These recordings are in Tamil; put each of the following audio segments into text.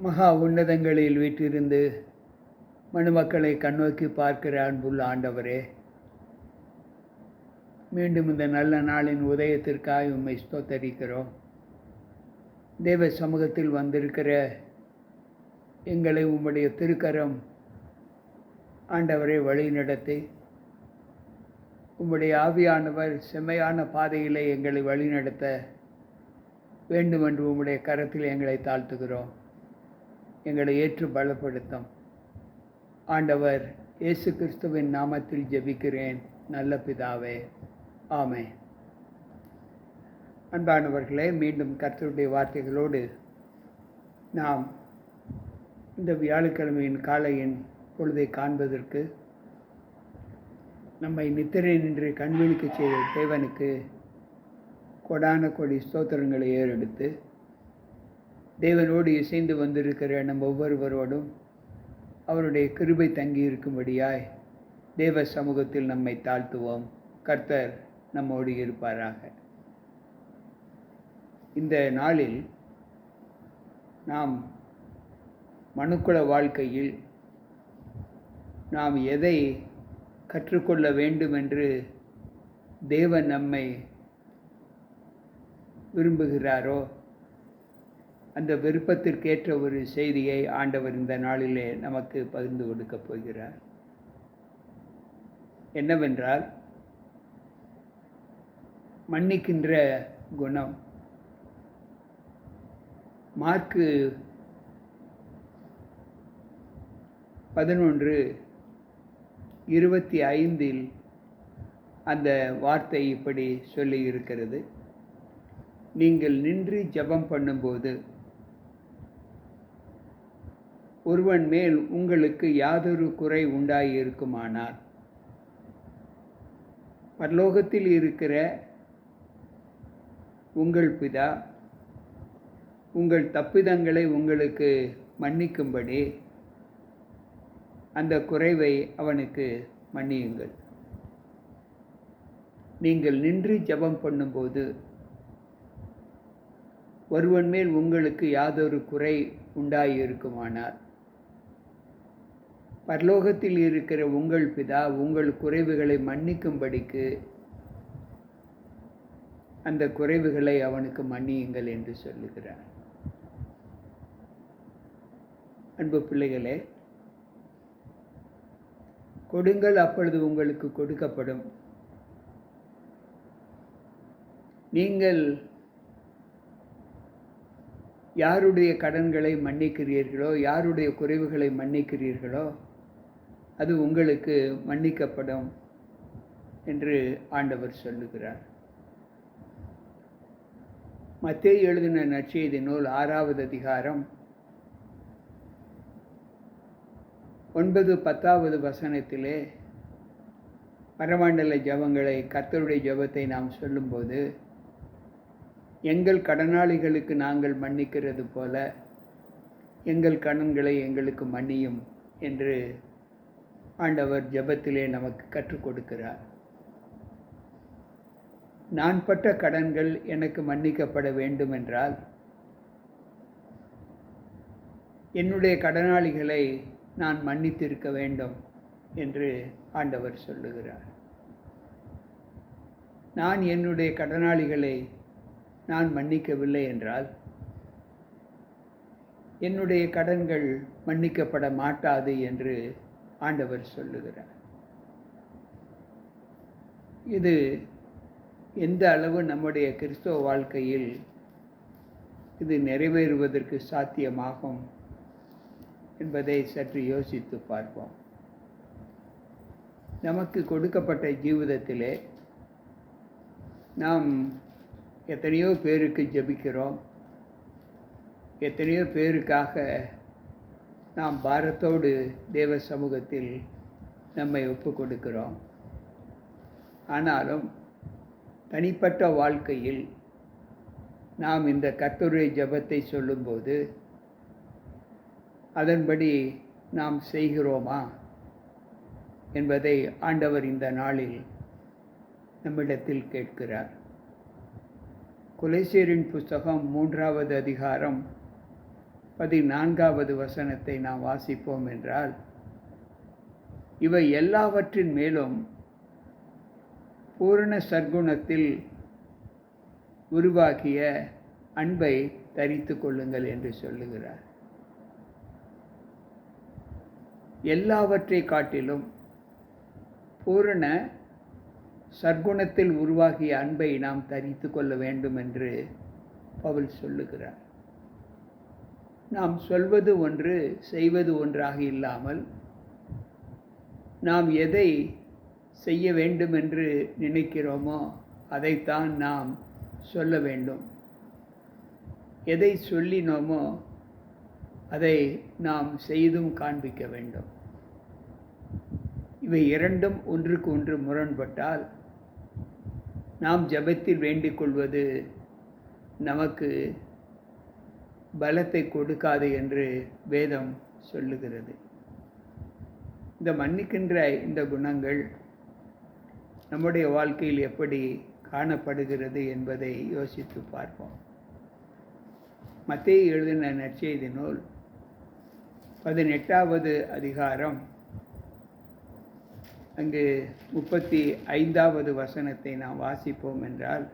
மகா உன்னதங்களில் வீற்றிருந்து மனுமக்களை கண்ணோக்கி பார்க்கிற அன்புள்ள ஆண்டவரே, மீண்டும் இந்த நல்ல நாளின் உதயத்திற்காக உம்மை ஸ்தோத்தரிக்கிறோம். தேவ சமூகத்தில் வந்திருக்கிற எங்களை உம்முடைய திருக்கரம் ஆண்டவரை வழி நடத்தி உம்முடைய ஆவியானவர் செம்மையான பாதையிலே எங்களை வழிநடத்த வேண்டுமென்று உம்முடைய கரத்தில் எங்களை தாழ்த்துகிறோம். எங்களை ஏற்று பலப்படுத்தும். ஆண்டவர் இயேசு கிறிஸ்துவின் நாமத்தில் ஜெபிக்கிறேன் நல்ல பிதாவே, ஆமென். அன்பானவர்களே, மீண்டும் கர்த்தருடைய வார்த்தைகளோடு நாம் இந்த வியாழக்கிழமையின் காலையின் பொழுதை காண்பதற்கு நம்மை நித்திரை நின்று கண்விழிக்க செய்த தேவனுக்கு கொடான கொடி ஸ்தோத்திரங்களை ஏறெடுத்து தேவனோடு இசைந்து வந்திருக்கிற நம் ஒவ்வொருவரோடும் அவருடைய கிருபை தங்கி இருக்கும்படியாய் தேவ சமூகத்தில் நம்மை தாழ்த்துவோம். கர்த்தர் நம்மோடு இருப்பாராக. இந்த நாளில் நாம் மனுக்குல வாழ்க்கையில் நாம் எதை கற்றுக்கொள்ள வேண்டும் என்று தேவன் நம்மை விரும்புகிறாரோ அந்த விருப்பத்திற்கேற்ற ஒரு செய்தியை ஆண்டவர் இந்த நாளிலே நமக்கு பகிர்ந்து கொடுக்கப் போகிறார். என்னவென்றால், மன்னிக்கின்ற குணம். மார்க்கு 11:25 அந்த வார்த்தை இப்படி சொல்லி இருக்கிறது: நீங்கள் நின்று ஜெபம் பண்ணும்போது ஒருவன் மேல் உங்களுக்கு யாதொரு குறை உண்டாயிருக்குமானால் பரலோகத்தில் இருக்கிற உங்கள் பிதா உங்கள் தப்பிதங்களை உங்களுக்கு மன்னிக்கும்படி அந்த குறைவை அவனுக்கு மன்னியுங்கள். நீங்கள் நின்று ஜெபம் பண்ணும்போது ஒருவன் மேல் உங்களுக்கு யாதொரு குறை உண்டாயிருக்குமானால் பரலோகத்தில் இருக்கிற உங்கள் பிதா உங்கள் குறைவுகளை மன்னிக்கும்படிக்கு அந்த குறைவுகளை அவனுக்கு மன்னியுங்கள் என்று சொல்லுகிறார். அன்பு பிள்ளைகளே, கொடுங்கள், அப்பொழுது உங்களுக்கு கொடுக்கப்படும். நீங்கள் யாருடைய கடன்களை மன்னிக்கிறீர்களோ, யாருடைய குறைவுகளை மன்னிக்கிறீர்களோ, அது உங்களுக்கு மன்னிக்கப்படும் என்று ஆண்டவர் சொல்லுகிறார். மத்தேயு எழுதின நற்செய்தி நூல் 6வது அதிகாரம் 9-10வது வசனத்திலே பரமண்டல ஜெபங்களை, கர்த்தருடைய ஜெபத்தை நாம் சொல்லும்போது, எங்கள் கடனாளிகளுக்கு நாங்கள் மன்னிக்கிறது போல எங்கள் கடன்களை எங்களுக்கு மன்னியும் என்று ஆண்டவர் ஜெபத்திலே நமக்கு கற்றுக் கொடுக்கிறார். நான் பட்ட கடன்கள் எனக்கு மன்னிக்கப்பட வேண்டும் என்றால் என்னுடைய கடனாளிகளை நான் மன்னித்திருக்க வேண்டும் என்று ஆண்டவர் சொல்லுகிறார். நான் என்னுடைய கடனாளிகளை நான் மன்னிக்கவில்லை என்றால் என்னுடைய கடன்கள் மன்னிக்கப்பட மாட்டாது என்று ஆண்டவர் சொல்லுகிறார். இது எந்த அளவு நம்முடைய கிறிஸ்தவ வாழ்க்கையில் இது நிறைவேறுவதற்கு சாத்தியமாகும் என்பதை சற்று யோசித்து பார்ப்போம். நமக்கு கொடுக்கப்பட்ட ஜீவிதத்திலே நாம் எத்தனையோ பேருக்கு ஜெபிக்கிறோம். எத்தனையோ பேருக்காக நாம் பாரத்தோடு தேவ சமூகத்தில் நம்மை ஒப்பு கொடுக்கிறோம். ஆனாலும் தனிப்பட்ட வாழ்க்கையில் நாம் இந்த கர்த்தருடைய ஜெபத்தை சொல்லும்போது அதன்படி நாம் செய்கிறோமா என்பதை ஆண்டவர் இந்த நாளில் நம்மிடத்தில் கேட்கிறார். கொலைசேரின் புஸ்தகம் 3வது அதிகாரம் 14வது வசனத்தை நாம் வாசிப்போம் என்றால், இவை எல்லாவற்றின் மேலும் பூரண சற்குணத்தில் உருவாக்கிய அன்பை தரித்து கொள்ளுங்கள் என்று சொல்லுகிறார். எல்லாவற்றை காட்டிலும் பூரண சற்குணத்தில் உருவாகிய அன்பை நாம் தரித்து கொள்ள வேண்டும் என்று பவுல் சொல்லுகிறார். நாம் சொல்வது ஒன்று, செய்வது ஒன்றாக இல்லாமல், நாம் எதை செய்ய வேண்டும் என்று நினைக்கிறோமோ அதைத்தான் நாம் சொல்ல வேண்டும். எதை சொல்லினோமோ அதை நாம் செய்தும் காண்பிக்க வேண்டும். இவை இரண்டும் ஒன்றுக்கு ஒன்று முரண்பட்டால் நாம் ஜெபத்தில் வேண்டிக் கொள்வது நமக்கு பலத்தை கொடுக்காது என்று வேதம் சொல்லுகிறது. இந்த மன்னிக்கின்ற இந்த குணங்கள் நம்முடைய வாழ்க்கையில் எப்படி காணப்படுகிறது என்பதை யோசித்து பார்ப்போம். மத்தேயு எழுதின நற்செய்தி நூல் 18வது அதிகாரம், அங்கு 35வது வசனத்தை நாம் வாசிப்போம் என்றால்,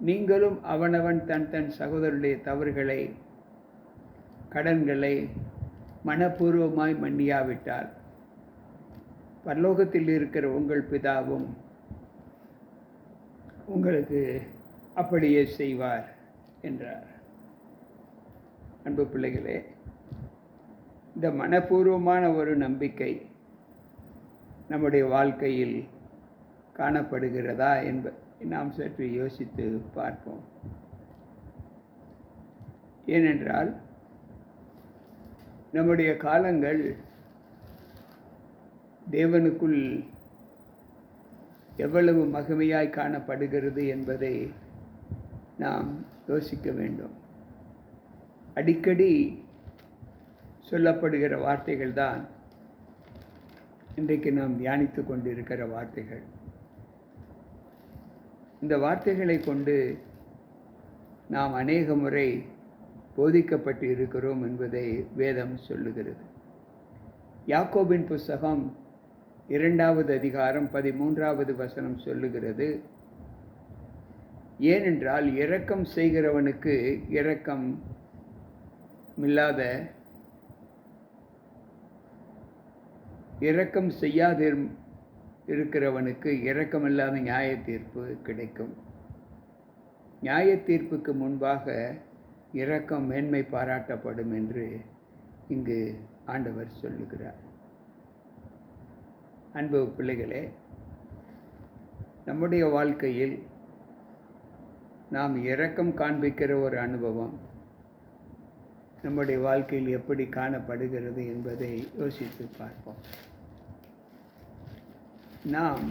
நீங்களும் அவனவன் தன் தன் சகோதரருடைய தவறுகளை, கடன்களை மனப்பூர்வமாய் மன்னியாவிட்டால் பரலோகத்தில் இருக்கிற உங்கள் பிதாவும் உங்களுக்கு அப்படியே செய்வார் என்றார். அன்பு பிள்ளைகளே, இந்த மனப்பூர்வமான ஒரு நம்பிக்கை நம்முடைய வாழ்க்கையில் காணப்படுகிறதா என்பதை நாம் சற்று யோசித்து பார்ப்போம். ஏனென்றால் நம்முடைய காலங்கள் தேவனுக்குள் எவ்வளவு மகிமையாய் காணப்படுகிறது என்பதை நாம் யோசிக்க வேண்டும். அடிக்கடி சொல்லப்படுகிற வார்த்தைகள் தான் இன்றைக்கு நாம் தியானித்து கொண்டிருக்கிற வார்த்தைகள். இந்த வார்த்தைகளை கொண்டு நாம் அநேக முறை போதிக்கப்பட்டு இருக்கிறோம் என்பதை வேதம் சொல்லுகிறது. யாக்கோபின் புஸ்தகம் 2வது அதிகாரம் 13வது வசனம் சொல்லுகிறது, ஏனென்றால் இரக்கம் செய்கிறவனுக்கு இரக்கம் இல்லாத, இரக்கம் செய்யாது இருக்கிறவனுக்கு இரக்கமில்லாத நியாய தீர்ப்பு கிடைக்கும். நியாய தீர்ப்புக்கு முன்பாக இரக்கம் மேன்மை பாராட்டப்படும் என்று இங்கு ஆண்டவர் சொல்லுகிறார். அன்பு பிள்ளைகளே, நம்முடைய வாழ்க்கையில் நாம் இரக்கம் காண்பிக்கிற ஒரு அனுபவம் நம்முடைய வாழ்க்கையில் எப்படி காணப்படுகிறது என்பதை யோசித்து பார்ப்போம். நாம்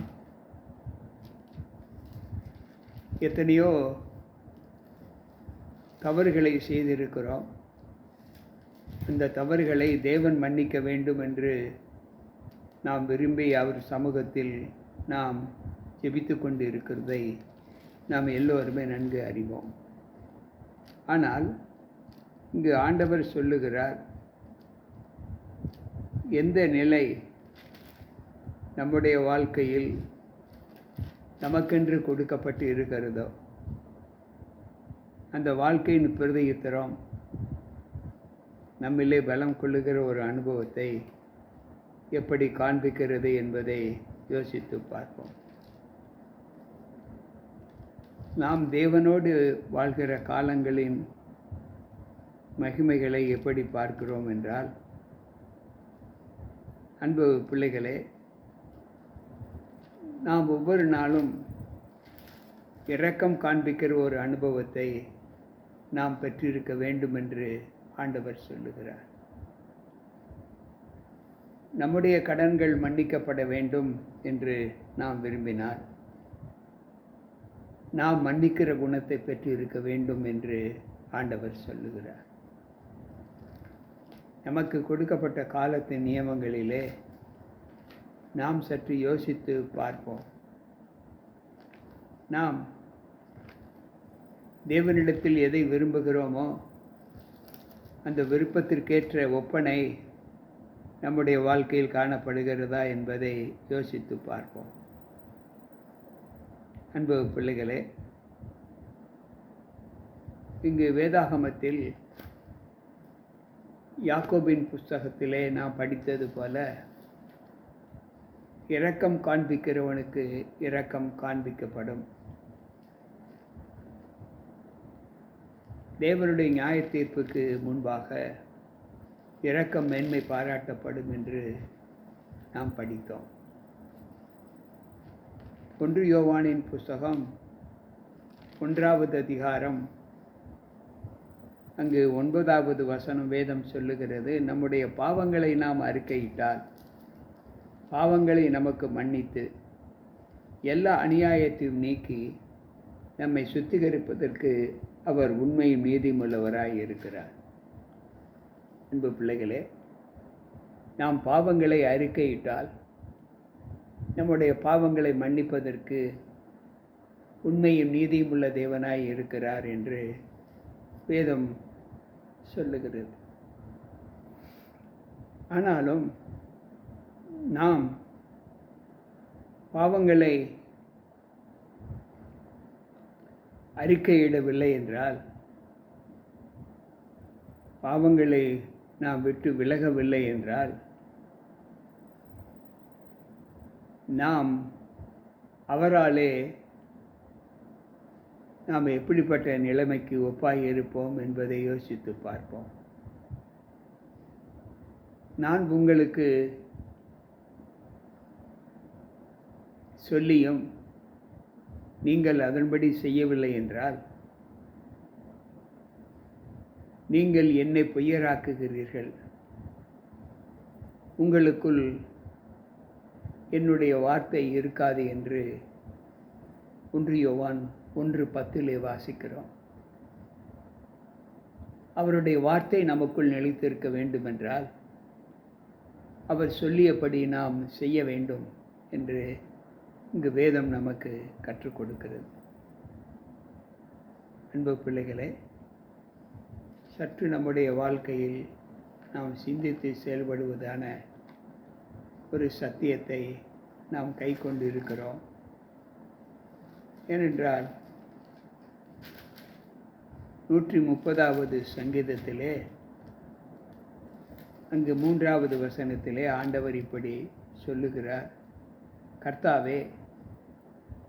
எத்தனையோ தவறுகளை செய்திருக்கிறோம். அந்த தவறுகளை தேவன் மன்னிக்க வேண்டும் என்று நாம் விரும்பி அவர் சமூகத்தில் நாம் ஜெபித்து கொண்டு இருக்கிறதை நாம் எல்லோருமே நன்கு அறிவோம். ஆனால் இங்கு ஆண்டவர் சொல்லுகிறார், எந்த நிலை நம்முடைய வாழ்க்கையில் நமக்கென்று கொடுக்கப்பட்டு இருக்கிறதோ அந்த வாழ்க்கையின் பிரதியுத்தரம் நம்மிலே பலம் கொள்ளுகிற ஒரு அனுபவத்தை எப்படி காண்பிக்கிறது என்பதை யோசித்து பார்ப்போம். நாம் தேவனோடு வாழ்கிற காலங்களின் மகிமைகளை எப்படி பார்க்கிறோம் என்றால், அன்பு பிள்ளைகளே, நாம் ஒவ்வொரு நாளும் இரக்கம் காண்பிக்கிற ஒரு அனுபவத்தை நாம் பெற்றிருக்க வேண்டும் என்று ஆண்டவர் சொல்லுகிறார். நம்முடைய கடன்கள் மன்னிக்கப்பட வேண்டும் என்று நாம் விரும்பினால் நாம் மன்னிக்கிற குணத்தை பெற்றிருக்க வேண்டும் என்று ஆண்டவர் சொல்லுகிறார். நமக்கு கொடுக்கப்பட்ட காலத்தின் நியமங்களிலே நாம் சற்று யோசித்து பார்ப்போம். நாம் தேவனிடத்தில் எதை விரும்புகிறோமோ அந்த விருப்பத்திற்கேற்ற ஒப்பனை நம்முடைய வாழ்க்கையில் காணப்படுகிறதா என்பதை யோசித்து பார்ப்போம். அன்பு பிள்ளைகளே, இங்கு வேதாகமத்தில் யாக்கோபின் புஸ்தகத்திலே நாம் படித்தது போல, இரக்கம் காண்பிக்கிறவனுக்கு இரக்கம் காண்பிக்கப்படும், தேவனுடைய நியாய தீர்ப்புக்கு முன்பாக இரக்கம் மேன்மை பாராட்டப்படும் என்று நாம் படித்தோம். 1 யோவானின் புஸ்தகம் 1வது அதிகாரம் அங்கு 9வது வசனம் வேதம் சொல்லுகிறது, நம்முடைய பாவங்களை நாம் அறிக்கையிட்டால் பாவங்களை நமக்கு மன்னித்து எல்லா அநியாயத்தையும் நீக்கி நம்மை சுத்திகரிப்பதற்கு அவர் உண்மையும் நீதியுள்ளவராய் இருக்கிறார். அன்பு பிள்ளைகளே, நாம் பாவங்களை அறிக்கையிட்டால் நம்முடைய பாவங்களை மன்னிப்பதற்கு உண்மையும் நீதியும் உள்ள தேவனாய் இருக்கிறார் என்று வேதம் சொல்லுகிறது. ஆனாலும் நாம் பாவங்களை அறிக்கையிடவில்லை என்றால், பாவங்களை நாம் விட்டு விலகவில்லை என்றால், நாம் அவராலே நாம் எப்படிப்பட்ட நிலைமைக்கு ஒப்பாய் இருப்போம் என்பதை யோசித்து பார்ப்போம். நான் உங்களுக்கு சொல்லியும் நீங்கள் அதன்படி செய்யவில்லை என்றால், நீங்கள் என்னை பொய்யராக்குகிறீர்கள், உங்களுக்குள் என்னுடைய வார்த்தை இருக்காது என்று 1 யோவான் 1:10 வாசிக்கிறோம். அவருடைய வார்த்தை நமக்குள் நிலைத்திருக்க வேண்டுமென்றால் அவர் சொல்லியபடி நாம் செய்ய வேண்டும் என்று இங்கு வேதம் நமக்கு கற்றுக் கொடுக்கிறது. அன்பு பிள்ளைகளே, சற்று நம்முடைய வாழ்க்கையில் நாம் சிந்தித்து செயல்படுவதான ஒரு சத்தியத்தை நாம் கை கொண்டு இருக்கிறோம். ஏனென்றால் 130வது சங்கீதத்திலே அங்கு 3வது வசனத்திலே ஆண்டவர் இப்படி சொல்லுகிறார், கர்த்தாவே,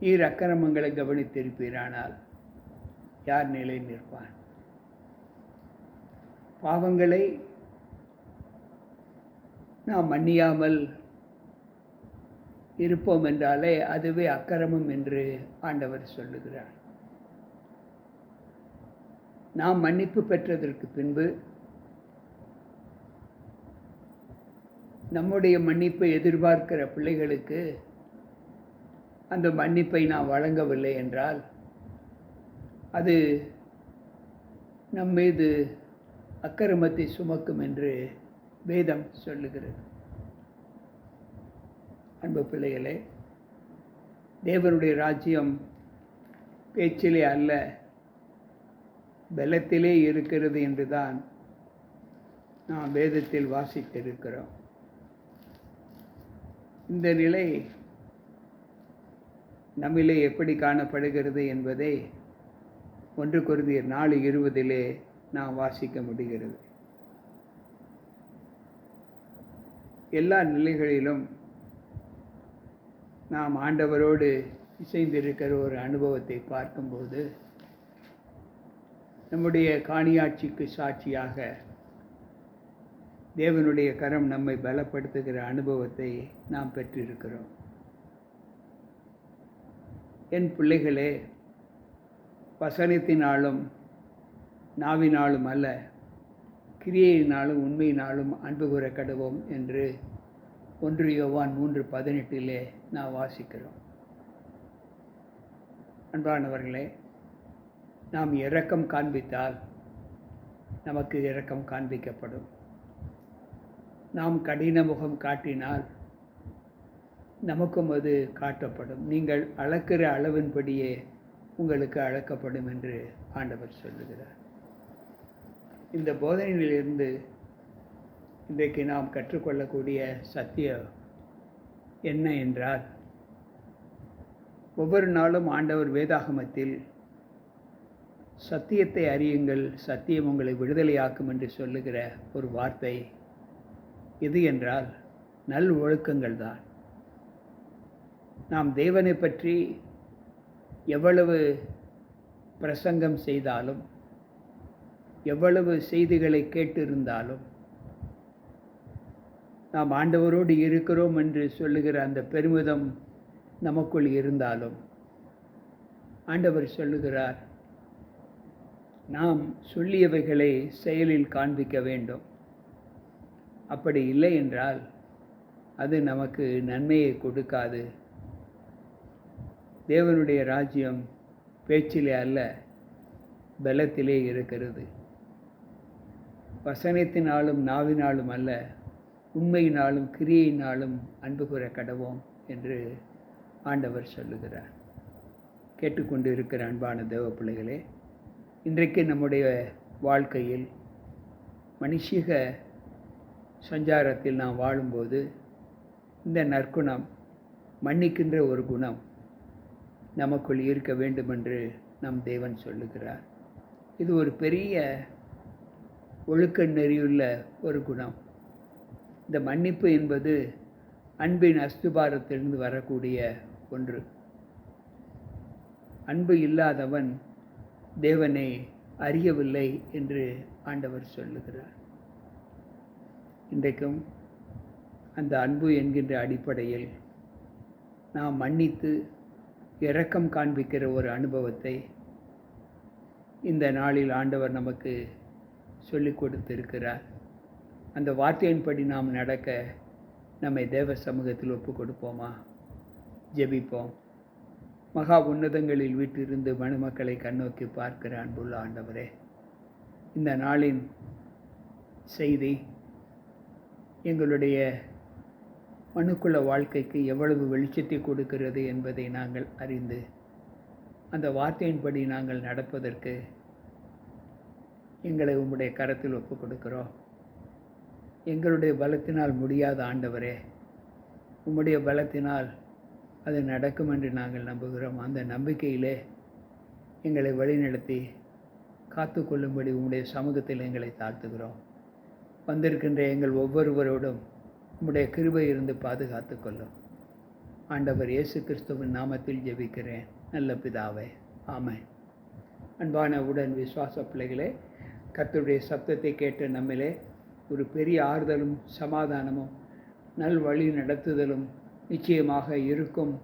நீர் அக்கிரமங்களை கவனித்திருப்பீரானால் யார் நிலை நிற்பான்? பாவங்களை நாம் மன்னியாமல் இருப்போம் என்றாலே அதுவே அக்கிரமம் என்று ஆண்டவர் சொல்லுகிறார். நாம் மன்னிப்பு பெற்றதற்கு பின்பு நம்முடைய மன்னிப்பை எதிர்பார்க்கிற பிள்ளைகளுக்கு அந்த மன்னிப்பை நாம் வழங்கவில்லை என்றால் அது நம் மீது அக்கிரமத்தை சுமக்கும் என்று வேதம் சொல்லுகிறது. அன்பு பிள்ளைகளே, தேவனுடைய ராஜ்யம் பேச்சிலே அல்ல பலத்திலே இருக்கிறது என்றுதான் நாம் வேதத்தில் வாசித்திருக்கிறோம். இந்த நிலை நம்மிலே எப்படி காணப்படுகிறது என்பதை 1 கொரிந்தியர் 4:20 நாம் வாசிக்க முடிகிறது. எல்லா நிலைகளிலும் நாம் ஆண்டவரோடு இசைந்திருக்கிற ஒரு அனுபவத்தை பார்க்கும்போது நம்முடைய காணியாட்சிக்கு சாட்சியாக தேவனுடைய கரம் நம்மை பலப்படுத்துகிற அனுபவத்தை நாம் பெற்றிருக்கிறோம். என் பிள்ளைகளே, வசனத்தினாலும் நாவினாலும் அல்ல, கிரியையினாலும் உண்மையினாலும் அன்பு கூற கடவோம் என்று 1 யோவான் 3:18 நாம் வாசிக்கிறோம். அன்பானவர்களே, நாம் இரக்கம் காண்பித்தால் நமக்கு இரக்கம் காண்பிக்கப்படும். நாம் கடின முகம் காட்டினால் நமக்கும் அது காட்டப்படும். நீங்கள் அளக்கிற அளவின்படியே உங்களுக்கு அளக்கப்படும் என்று ஆண்டவர் சொல்லுகிறார். இந்த போதனைகளிலிருந்து இன்றைக்கு நாம் கற்றுக்கொள்ளக்கூடிய சத்தியம் என்ன என்றால், ஒவ்வொரு நாளும் ஆண்டவர் வேதாகமத்தில் சத்தியத்தை அறியுங்கள், சத்தியம் உங்களை விடுதலையாக்கும் என்று சொல்லுகிற ஒரு வார்த்தை எது என்றால் நல் ஒழுக்கங்கள் தான். நாம் தேவனை பற்றி எவ்வளவு பிரசங்கம் செய்தாலும், எவ்வளவு செய்திகளை கேட்டிருந்தாலும், நாம் ஆண்டவரோடு இருக்கிறோம் என்று சொல்லுகிற அந்த பெருமிதம் நமக்குள் இருந்தாலும், ஆண்டவர் சொல்லுகிறார், நாம் சொல்லியவைகளை செயலில் காண்பிக்க வேண்டும். அப்படி இல்லை என்றால் அது நமக்கு நன்மையை கொடுக்காது. தேவனுடைய ராஜ்யம் பேச்சிலே அல்ல, பலத்திலே இருக்கிறது. வசனத்தினாலும் நாவினாலும் அல்ல, உண்மையினாலும் கிரியையினாலும் அன்பு கூற கடவோம் என்று ஆண்டவர் சொல்லுகிறார். கேட்டுக்கொண்டு இருக்கிற அன்பான தேவ பிள்ளைகளே, இன்றைக்கு நம்முடைய வாழ்க்கையில் மனுஷீக சஞ்சாரத்தில் நாம் வாழும்போது இந்த நற்குணம், மன்னிக்கின்ற ஒரு குணம் நமக்குள் இருக்க வேண்டுமென்று நம் தேவன் சொல்லுகிறார். இது ஒரு பெரிய ஒழுக்க நெறியுள்ள ஒரு குணம். இந்த மன்னிப்பு என்பது அன்பின் அஸ்திபாரத்திலிருந்து வரக்கூடிய ஒன்று. அன்பு இல்லாதவன் தேவனை அறியவில்லை என்று ஆண்டவர் சொல்லுகிறார். இன்றைக்கும் அந்த அன்பு என்கின்ற அடிப்படையில் நாம் மன்னித்து இரக்கம் காண்பிக்கிற ஒரு அனுபவத்தை இந்த நாளில் ஆண்டவர் நமக்கு சொல்லிக் கொடுத்திருக்கிறார். அந்த வார்த்தையின்படி நாம் நடக்க நம்மை தேவ சமூகத்தில் ஒப்புக் கொடுப்போமா? ஜெபிப்போம். மகா உன்னதங்களில் வீட்டிலிருந்து மனுமக்களை கண்ணோக்கி பார்க்கிற அன்புள்ள ஆண்டவரே, இந்த நாளின் செய்தி எங்களுடைய மனுக்குள்ள வாழ்க்கைக்கு எவ்வளவு வெளிச்சத்தை கொடுக்கிறது என்பதை நாங்கள் அறிந்து அந்த வார்த்தையின்படி நாங்கள் நடப்பதற்கு எங்களை உம்முடைய கரத்தில் ஒப்புக் கொடுக்கிறோம். எங்களுடைய பலத்தினால் முடியாத ஆண்டவரே, உம்முடைய பலத்தினால் அது நடக்கும் என்று நாங்கள் நம்புகிறோம். அந்த நம்பிக்கையிலே எங்களை வழிநடத்தி காத்து கொள்ளும்படி உம்முடைய சமூகத்தில் எங்களை தாழ்த்துகிறோம். வந்திருக்கின்ற எங்கள் ஒவ்வொருவரோடும் உம்முடைய கிருபை இருந்து பாதுகாத்து கொள்ளும். ஆண்டவர் இயேசு கிறிஸ்துவின் நாமத்தில் ஜெபிக்கிறேன் நல்ல பிதாவே, ஆமென். அன்பான உடன் விசுவாச பிள்ளைகளே, கர்த்தருடைய சப்தத்தை கேட்ட நம்மிலே ஒரு பெரிய ஆறுதலும் சமாதானமும் நல் வழி நடத்துதலும் நிச்சயமாக இருக்கும்.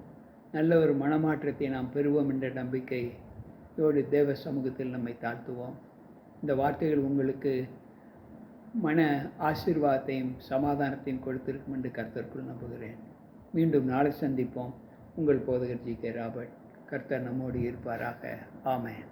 நல்ல ஒரு மனமாற்றத்தை நாம் பெறுவோம் என்ற நம்பிக்கையோடு தேவ சமூகத்தில் நம்மை தாழ்த்துவோம். இந்த வார்த்தைகள் உங்களுக்கு மன ஆசீர்வாதத்தையும் சமாதானத்தையும் கொடுத்திருக்கும் என்று கர்த்தருக்குள் நம்புகிறேன். மீண்டும் நாளை சந்திப்போம். உங்கள் போதகர் ஜி.கே. ராபர்ட். கர்த்தர் நம்மோடு இருப்பாராக. ஆமென்.